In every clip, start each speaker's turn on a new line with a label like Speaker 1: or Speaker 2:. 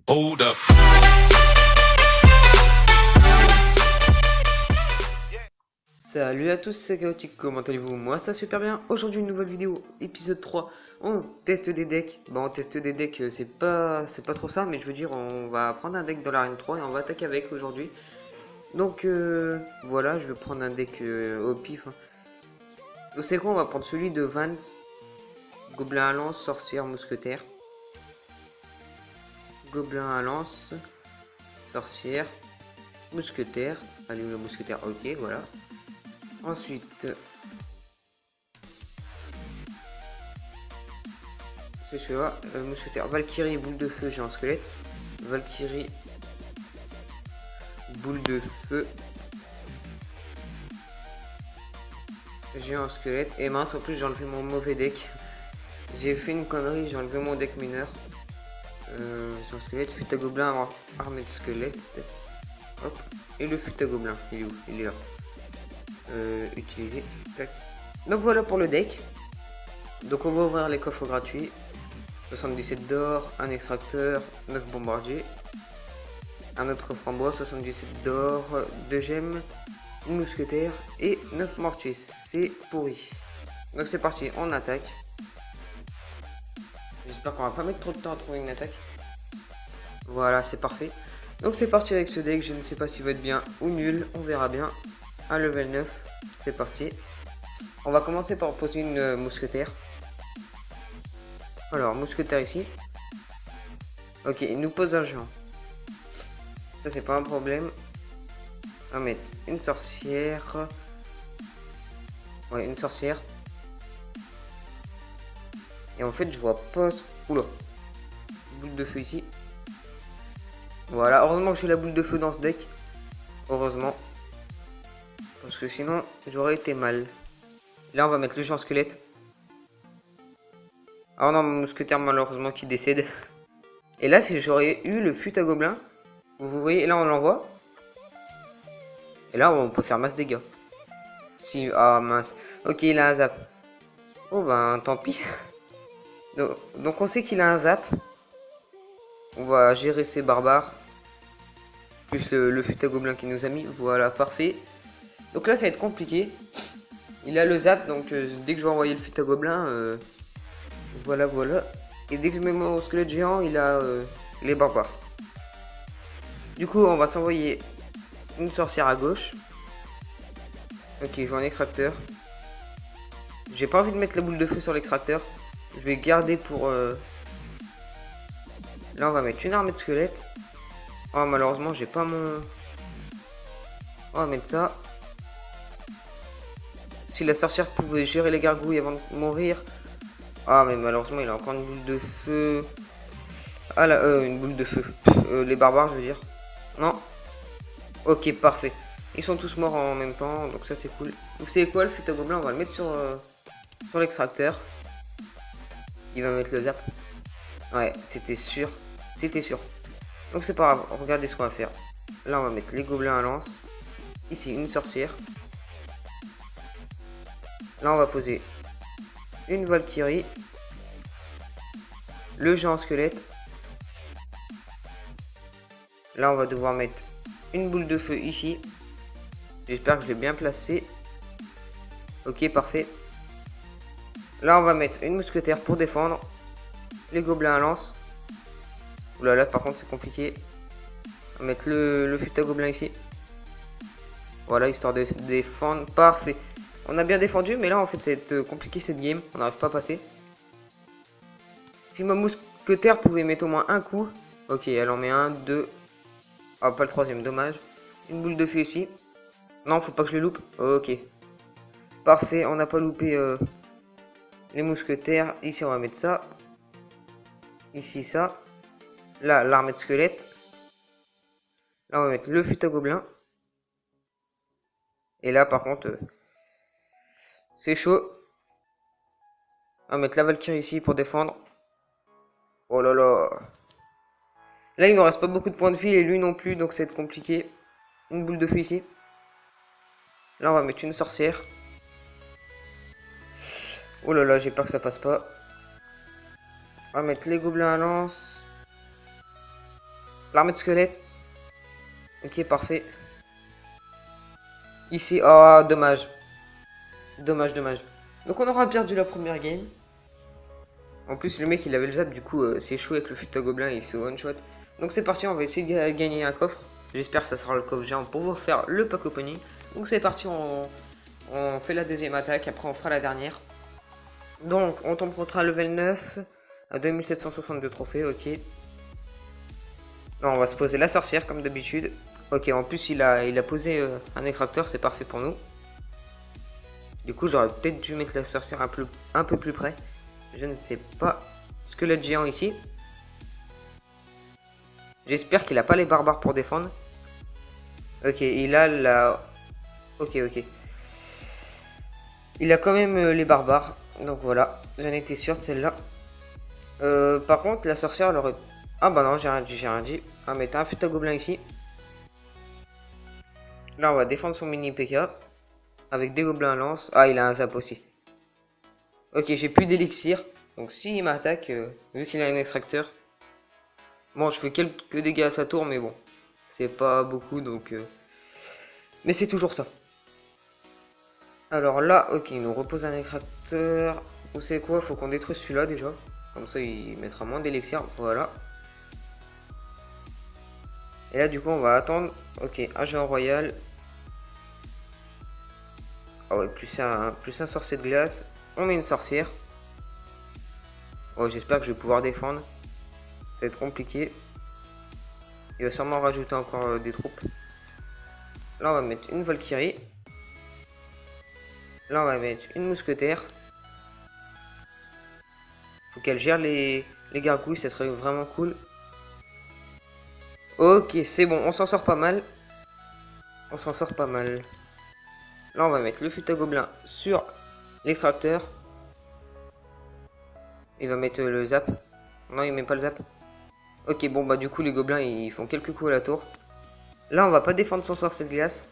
Speaker 1: Hold up.
Speaker 2: Salut à tous, c'est Chaotique, comment allez-vous? Moi ça super bien. Aujourd'hui une nouvelle vidéo, épisode 3. On teste des decks. Bon, on teste des decks, c'est pas trop ça, mais je veux dire, on va prendre un deck dans l'arène 3 et on va attaquer avec aujourd'hui. Donc voilà, je vais prendre un deck au pif. Vous savez quoi, on va prendre celui de Vance. Gobelin à lance, sorcière, mousquetaire. Gobelin à lance, sorcière, mousquetaire. Allez, le mousquetaire, ok, voilà. Ensuite, c'est celui-là, mousquetaire, Valkyrie, boule de feu, géant squelette. Valkyrie, boule de feu, géant squelette. Et mince, en plus j'ai enlevé mon mauvais deck. J'ai fait une connerie, j'ai enlevé mon deck mineur. Géant squelette, fut à gobelin, armée de squelette. Hop, et le fut à gobelin, il est où? Il est là. Utiliser. Tac. Donc voilà pour le deck. Donc on va ouvrir les coffres gratuits. 77 d'or, un extracteur, 9 bombardiers. Un autre coffre en bois, 77 d'or, 2 gemmes, une mousquetaire et 9 mortiers. C'est pourri. Donc c'est parti, on attaque. J'espère qu'on va pas mettre trop de temps à trouver une attaque. Voilà, c'est parfait. Donc c'est parti avec ce deck, je ne sais pas s'il va être bien ou nul, on verra bien. Un level 9, c'est parti. On va commencer par poser une mousquetaire. Alors, mousquetaire ici. Ok, il nous pose un géant. Ça, c'est pas un problème. On va mettre une sorcière. Ouais, une sorcière. Et en fait, je vois pas... Oula. Boule de feu ici. Voilà, heureusement que j'ai la boule de feu dans ce deck. Heureusement. Parce que sinon, j'aurais été mal. Là, on va mettre le géant squelette. Ah non, mon mousquetaire malheureusement qui décède. Et là, si j'aurais eu le fut à gobelin, vous voyez, là on l'envoie. Et là, on peut faire masse dégâts. Si, ah mince. Ok, il a un zap. Oh ben, tant pis. Donc on sait qu'il a un zap. On va gérer ses barbares. Plus le fut à gobelin qui nous a mis. Voilà, parfait. Donc là, ça va être compliqué. Il a le zap, donc dès que je vais envoyer le fut à gobelin, voilà, voilà. Et dès que je mets mon squelette géant, il a les barbares. Du coup, on va s'envoyer une sorcière à gauche. Ok, je joue un extracteur. J'ai pas envie de mettre la boule de feu sur l'extracteur. Je vais garder pour... Là, on va mettre une armée de squelettes. Oh, malheureusement, j'ai pas mon... On va mettre ça. Si la sorcière pouvait gérer les gargouilles avant de mourir... Ah, mais malheureusement, il a encore une boule de feu. Ah là, une boule de feu. Les barbares, je veux dire. Non. Ok, parfait. Ils sont tous morts en même temps, donc ça c'est cool. Vous savez quoi, le fut à gobelin, on va le mettre sur l'extracteur. Il va mettre le zap. Ouais, c'était sûr. C'était sûr. Donc c'est pas grave, regardez ce qu'on va faire. Là, on va mettre les gobelins à lance. Ici, une sorcière. Là, on va poser une Valkyrie. Le géant squelette. Là, on va devoir mettre une boule de feu ici. J'espère que je l'ai bien placé. Ok, parfait. Là, on va mettre une mousquetaire pour défendre. Les gobelins à lance. Oula, là, par contre, c'est compliqué. On va mettre le fut à gobelin ici. Voilà, histoire de défendre. Parfait. On a bien défendu, mais là, en fait, c'est compliqué cette game. On n'arrive pas à passer. Si ma mousquetaire pouvait mettre au moins un coup. Ok, elle en met un, deux. Ah, pas le troisième, dommage. Une boule de feu ici. Non, faut pas que je les loupe. Ok. Parfait, on n'a pas loupé les mousquetaires. Ici, on va mettre ça. Ici, ça. Là, l'armée de squelette. Là, on va mettre le fut à gobelin. Et là, par contre, c'est chaud. On va mettre la Valkyrie ici pour défendre. Oh là là. Là, il ne reste pas beaucoup de points de vie et lui non plus, donc ça va être compliqué. Une boule de feu ici. Là, on va mettre une sorcière. Oh là là, j'ai peur que ça passe pas. On va mettre les gobelins à lance. L'armée de squelette. Ok, parfait. Ici, oh, dommage. Dommage, dommage. Donc on aura perdu la première game. En plus, le mec il avait le zap, du coup, c'est chaud avec le futa gobelin et il fait one shot. Donc c'est parti, on va essayer de gagner un coffre. J'espère que ça sera le coffre géant pour vous faire le pack opening. Donc c'est parti, on fait la deuxième attaque, après on fera la dernière. Donc on tombe contre un level 9 à 2762 trophées, ok. Là on va se poser la sorcière comme d'habitude. Ok, en plus il a posé un extracteur, c'est parfait pour nous. Du coup j'aurais peut-être dû mettre la sorcière un peu plus près. Je ne sais pas. Squelette géant ici. J'espère qu'il a pas les barbares pour défendre. Ok, il a la... Ok, ok. Il a quand même les barbares. Donc voilà, j'en étais sûr de celle-là. Par contre, la sorcière, elle aurait... Ah bah non, j'ai rien dit, j'ai rien dit. On va mettre un futa gobelin ici. Là, on va défendre son mini PK. Avec des gobelins à lance. Ah, il a un zap aussi. Ok, j'ai plus d'élixir. Donc s'il m'attaque, vu qu'il a un extracteur... Bon, je fais quelques dégâts à sa tour, mais bon. C'est pas beaucoup, donc... Mais c'est toujours ça. Alors là, ok, il nous repose un extracteur. Vous savez quoi, faut qu'on détruise celui-là déjà. Comme ça, il mettra moins d'élixir. Voilà. Et là, du coup, on va attendre. Ok, un géant royal. Ah ouais, plus un sorcier de glace. On met une sorcière. Oh, j'espère que je vais pouvoir défendre. Ça va être compliqué. Il va sûrement rajouter encore des troupes. Là, on va mettre une Valkyrie. Là, on va mettre une mousquetaire. Faut qu'elle gère les gargouilles, ça serait vraiment cool. Ok, c'est bon, on s'en sort pas mal. On s'en sort pas mal. Là, on va mettre le futa gobelin sur l'extracteur. Il va mettre le zap. Non, il met pas le zap. Ok, bon, bah du coup, les gobelins, ils font quelques coups à la tour. Là, on va pas défendre son sorcier de glace.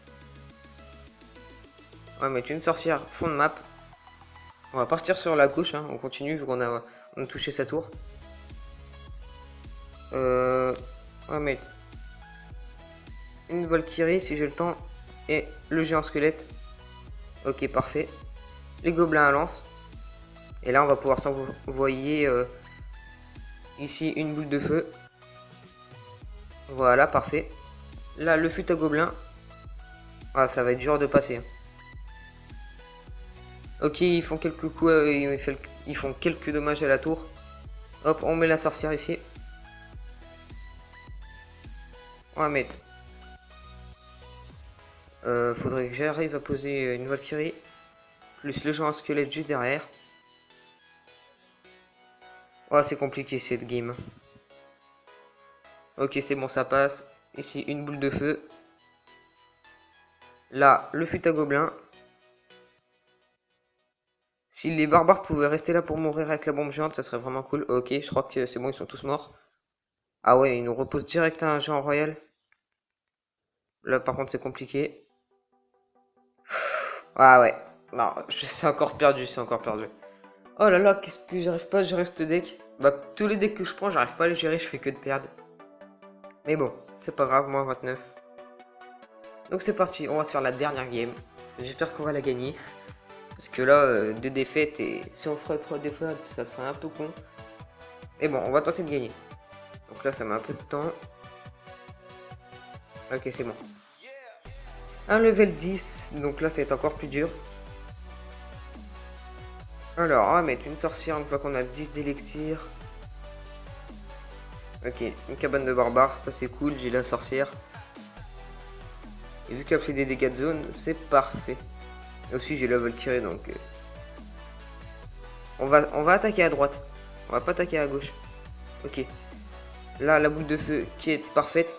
Speaker 2: On va mettre une sorcière fond de map. On va partir sur la gauche, hein. On continue vu qu'on a touché sa tour. On va mettre une Valkyrie si j'ai le temps. Et le géant squelette. Ok, parfait. Les gobelins à lance. Et là, on va pouvoir s'envoyer ici une boule de feu. Voilà, parfait. Là, le futa gobelin. Ah, ça va être dur de passer. Hein. Ok, ils font quelques coups, ils font quelques dommages à la tour. Hop, on met la sorcière ici. On va mettre. Faudrait que j'arrive à poser une Valkyrie. Plus le géant squelette juste derrière. Oh, c'est compliqué cette game. Ok, c'est bon, ça passe. Ici, une boule de feu. Là, le futa gobelin. Si les barbares pouvaient rester là pour mourir avec la bombe géante, ça serait vraiment cool. Ok, je crois que c'est bon, ils sont tous morts. Ah ouais, ils nous reposent direct un géant royal. Là, par contre, c'est compliqué. Ah ouais. Non, c'est encore perdu, c'est encore perdu. Oh là là, qu'est-ce que j'arrive pas à gérer ce deck. Bah, tous les decks que je prends, j'arrive pas à les gérer, je fais que de perdre. Mais bon, c'est pas grave, moi 29. Donc c'est parti, on va se faire la dernière game. J'espère qu'on va la gagner. Parce que là, 2 défaites et si on ferait 3 défaites, ça serait un peu con. Et bon, on va tenter de gagner. Donc là, ça met un peu de temps. Ok, c'est bon. Un level 10, donc là, ça va être encore plus dur. Alors, on va mettre une sorcière une fois qu'on a 10 d'élixir. Ok, une cabane de barbares, ça c'est cool, j'ai la sorcière. Et vu qu'elle fait des dégâts de zone, c'est parfait. Et aussi j'ai la Valkyrie, donc... On va attaquer à droite. On va pas attaquer à gauche. Ok. Là, la boule de feu qui est parfaite.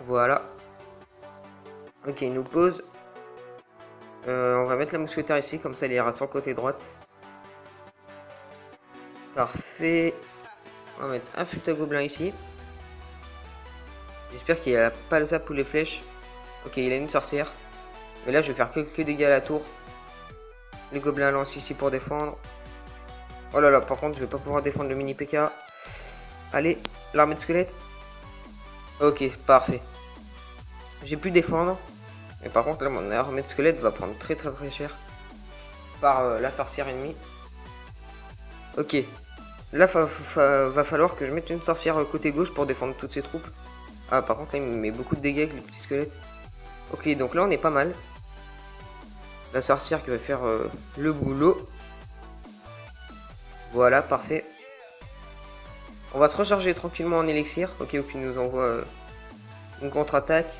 Speaker 2: Voilà. Ok, il nous pose. On va mettre la mousquetaire ici, comme ça elle ira sur le côté droite. Parfait. On va mettre un futa gobelin ici. J'espère qu'il a pas le zap ou les flèches. Ok, il a une sorcière. Mais là, je vais faire quelques dégâts à la tour. Les gobelins lancent ici pour défendre. Oh là là, par contre, je vais pas pouvoir défendre le mini PK. Allez, l'armée de squelette. Ok, parfait. J'ai pu défendre. Mais par contre, là, mon armée de squelette va prendre très cher par la sorcière ennemie. Ok. Là, va falloir que je mette une sorcière côté gauche pour défendre toutes ces troupes. Ah, par contre, là, il me met beaucoup de dégâts avec les petits squelettes. Ok, donc là, on est pas mal. La sorcière qui va faire le boulot. Voilà, parfait. On va se recharger tranquillement en élixir. Ok, qu'il nous envoie une contre-attaque.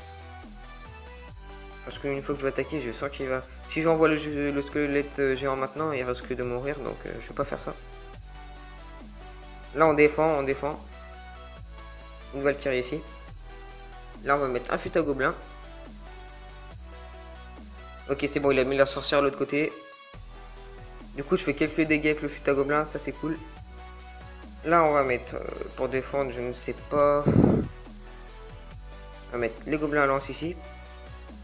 Speaker 2: Parce qu'une fois que je vais attaquer, je sens qu'il va... Si j'envoie le squelette géant maintenant, il risque de mourir. Donc, je vais pas faire ça. Là, on défend, Une Valkyrie ici. Là, on va mettre un fut à gobelin. Ok, c'est bon, il a mis la sorcière de l'autre côté. Du coup, je fais quelques dégâts avec le fut à gobelin, ça c'est cool. Là, on va mettre, pour défendre, je ne sais pas... On va mettre les gobelins à lance ici.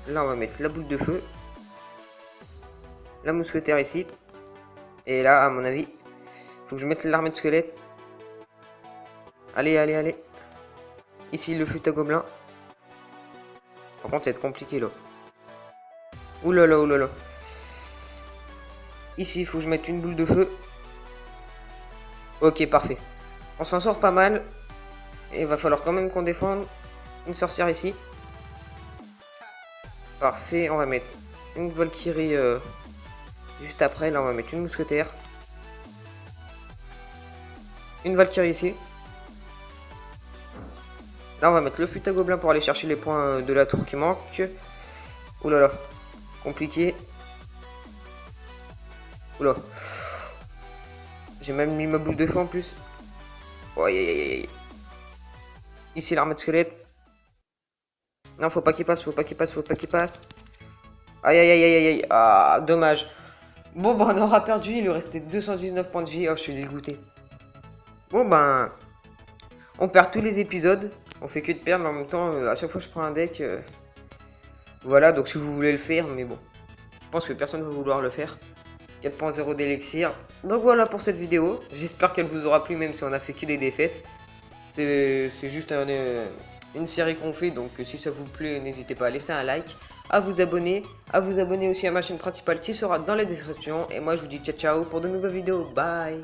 Speaker 2: Là, on va mettre la boule de feu. La mousquetaire ici. Et là, à mon avis, faut que je mette l'armée de squelette. Allez, allez, allez. Ici, le fut à gobelin. Par contre, ça va être compliqué, là. Oulala, oulala. Ici, il faut que je mette une boule de feu. Ok, parfait. On s'en sort pas mal. Et il va falloir quand même qu'on défende. Une sorcière ici. Parfait, on va mettre une Valkyrie juste après. Là, on va mettre une mousquetaire. Une Valkyrie ici. Là, on va mettre le fut à gobelin pour aller chercher les points de la tour qui manquent. Oulala, compliqué. Oula. J'ai même mis ma boule de feu en plus. Oh, aïe, aïe, aïe. Ici, l'armée de squelette. Non, faut pas qu'il passe, faut pas qu'il passe. Aïe, aïe, aïe, aïe, aïe. Ah, dommage. Bon, bah, on aura perdu. Il lui restait 219 points de vie. Oh, je suis dégoûté. Bon, ben... On perd tous les épisodes. On fait que de perdre, mais en même temps, à chaque fois je prends un deck. Voilà, donc si vous voulez le faire, mais bon. Je pense que personne ne va vouloir le faire. 4.0 d'élixir. Donc voilà pour cette vidéo. J'espère qu'elle vous aura plu, même si on a fait que des défaites. C'est juste une série qu'on fait, donc si ça vous plaît, n'hésitez pas à laisser un like, à vous abonner aussi à ma chaîne principale qui sera dans la description. Et moi je vous dis ciao ciao pour de nouvelles vidéos. Bye.